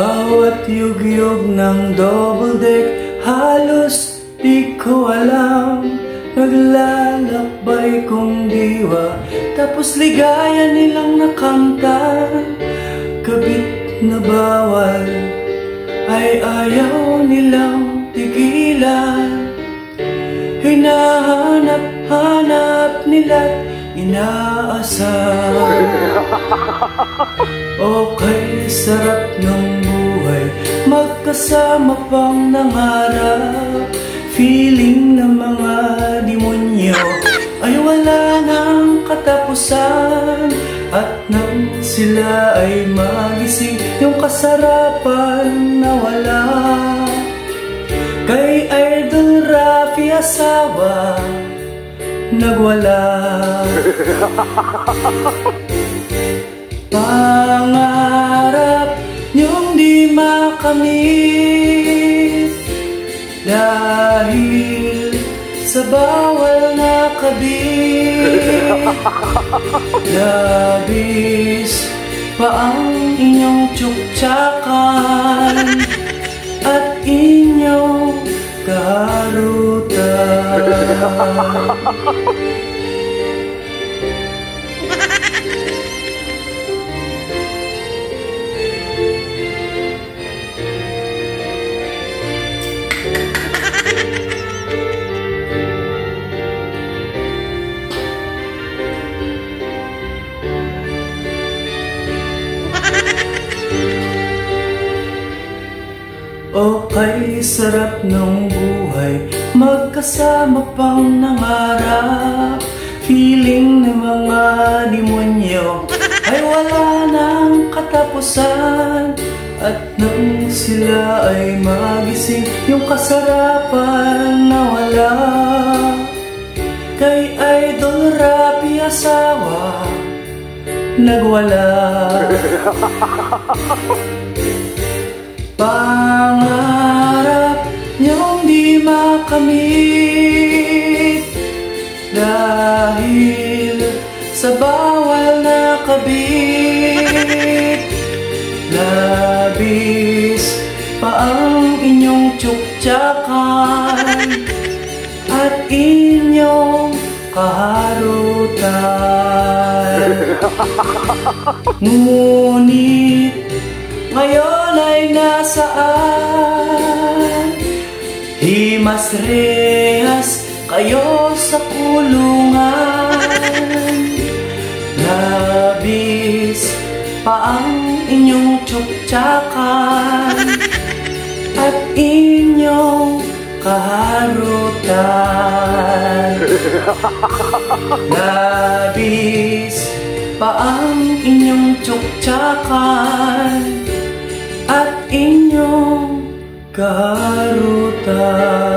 Bawat yugyug ng double deck, halos di ko alam. Naglalakbay kong diwa, tapos ligaya nilang nakanta. Kabit na bawal ay ayaw nilang tigilan. Hinahanap-hanap nila't inaasar. Okay, sarap ng buhay, magkasama pang nangarap. Feeling ng mga demonyo ay wala ng katapusan. At nang sila ay magising, yung kasarapan nawala. Kay Idol Rafi asawa nagwala. Pangarap niyong di makamit dahil sa bawal na kabit. Labis pa ang inyong tsuktsakan at inyong kaharutan. Okay, sarap ng buhay, magkasama pang nangarap. Feeling ng mga demonyo ay wala ng katapusan. At nang sila ay magising, yung kasarapan nawala. Kay Idol Rafi asawa nagwala. Pangarap niyong di makamit dahil sa bawal na kabit. Labis pa ang inyong tsuktsakan at inyong kaharutan. Ngunit ngayon ay nasaan? Himas-rehas kayo sa kulungan. Labis pa ang inyong tsuktsakan at inyong kaharutan. Labis pa ang inyong tsuktsakan at inyong kaharutan.